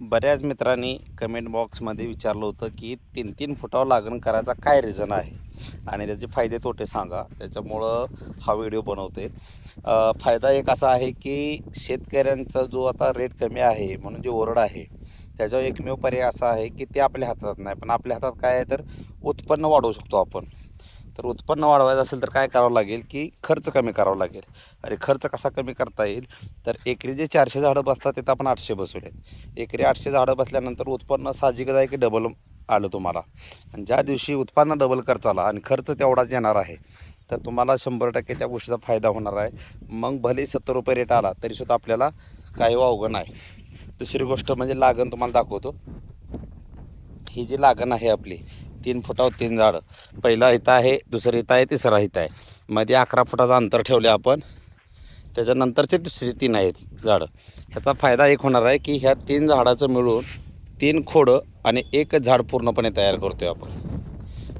बऱ्याच मित्रांनी कमेंट बॉक्समध्ये विचारलं होतं की 3-3 फुटावर लागण करायचा काय रिझन आहे आणि त्याचे फायदे तोटे सांगा. त्याच्यामुळं हा व्हिडिओ बनवते. फायदा एक असा आहे की शेतकऱ्यांचा जो आता रेट कमी आहे म्हणून जी ओरड आहे त्याच्यावर एकमेव पर्याय असा आहे की ते आपल्या हातात नाही, पण आपल्या हातात काय आहे तर उत्पन्न वाढवू शकतो आपण. तर उत्पन्न वाढवायचं असेल तर काय करावं लागेल की खर्च कमी करावा लागेल. अरे खर्च कसा कमी करता येईल, तर एकरी जे 400 झाडं बसतात तिथं आपण 800 बसवलेत. एकरी 800 झाडं बसल्यानंतर उत्पन्न साहजिकच आहे की डबल आलं तुम्हाला. आणि ज्या दिवशी उत्पन्न डबल खर्चाला आणि खर्च तेवढाच येणार आहे तर तुम्हाला 100% त्या गोष्टीचा फायदा होणार आहे. मग भले 70 रुपये रेट आला तरीसुद्धा आपल्याला काही वावगं नाही. दुसरी गोष्ट म्हणजे लागण तुम्हाला दाखवतो. ही जी लागण आहे आपली 3 फुटावर 3 झाडं, पहिला इथं आहे, दुसरं इथं आहे, तिसरा इथं आहे. मध्ये 11 फुटाचं अंतर ठेवले आपण. त्याच्यानंतरचे दुसरे 3 आहेत झाडं. ह्याचा फायदा एक होणार आहे की ह्या 3 झाडाचं मिळून 3 खोडं आणि एकच झाड पूर्णपणे तयार करतोय आपण.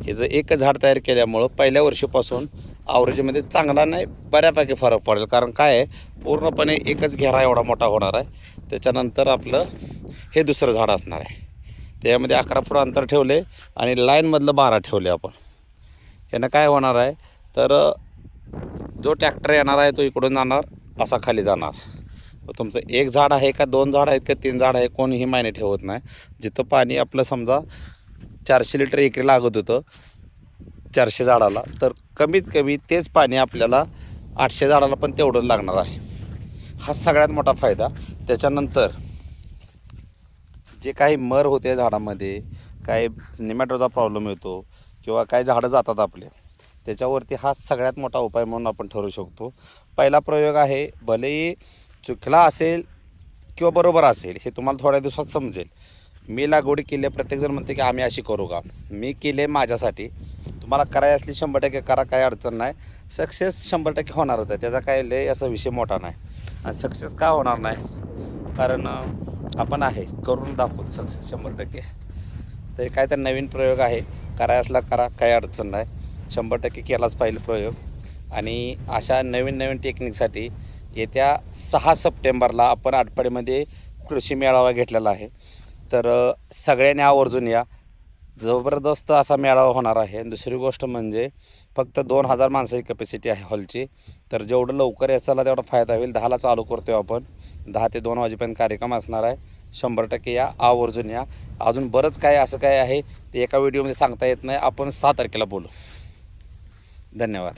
हे जर एकच झाड तयार केल्यामुळं पहिल्या वर्षीपासून आवरेजमध्ये चांगला नाही बऱ्यापैकी फरक पडेल. कारण काय आहे, पूर्णपणे एकच घेरा एवढा मोठा होणार आहे. त्याच्यानंतर आपलं हे दुसरं झाड असणार आहे. त्यामध्ये 11 फूट अंतर ठेवले आणि लाईनमधलं 12 ठेवले आपण. ह्यानं काय होणार आहे तर जो ट्रॅक्टर येणार आहे तो इकडून जाणार, असा खाली जाणार. तुमचं एक झाड आहे का 2 झाड आहेत का 3 झाड आहे कोणीही मायने ठेवत नाही. जिथं पाणी आपलं समजा 400 लिटर एकरी लागत होतं 400 झाडाला, तर कमीत कमी तेच पाणी आपल्याला 800 झाडाला पण तेवढंच लागणार आहे. हा सगळ्यात मोठा फायदा. त्याच्यानंतर जे काही मर होते झाडामध्ये, काही निमॅटोडचा प्रॉब्लेम येतो किंवा काही झाडं जातात आपले, त्याच्यावरती हा सगळ्यात मोठा उपाय म्हणून आपण ठरवू शकतो. पहिला प्रयोग आहे, भलेही चुकला असेल किंवा बरोबर असेल हे तुम्हाला थोड्या दिवसात समजेल. मी लागवडी केली आहे, प्रत्येकजण म्हणते की आम्ही अशी करू का. मी केले माझ्यासाठी, तुम्हाला करायची असली 100% करा, काही अडचण नाही. सक्सेस 100% होणारच आहे, त्याचा काही लय असा विषय मोठा नाही. आणि सक्सेस का होणार नाही, कारण आपण आहे करून दाखवतो सक्सेस 100%. तरी काय तर नवीन प्रयोग आहे, करायला करा, काही अडचण नाही. 100% केलाच पाहिजे प्रयोग. आणि अशा नवीन नवीन टेक्निकसाठी येत्या 6 सप्टेंबरला आपण आटपाडीमध्ये कृषी मेळावा घेतलेला आहे. तर सगळ्यांनी आवर्जून या. जबरदस्त असा मेळावा होणार आहे. आणि दुसरी गोष्ट म्हणजे फक्त 2000 माणसाची कॅपॅसिटी आहे हॉलची. तर जेवढं लवकर याचाला तेवढा फायदा होईल. 10ला चालू करतो आहे आपण, 10 ते 2 वाजेपर्यंत कार्यक्रम असणार आहे. 100% या, आवर्जून या. अजून बरंच काय असं काय आहे ते एका व्हिडिओमध्ये सांगता येत नाही. आपण 6 तारखेला बोलू. धन्यवाद.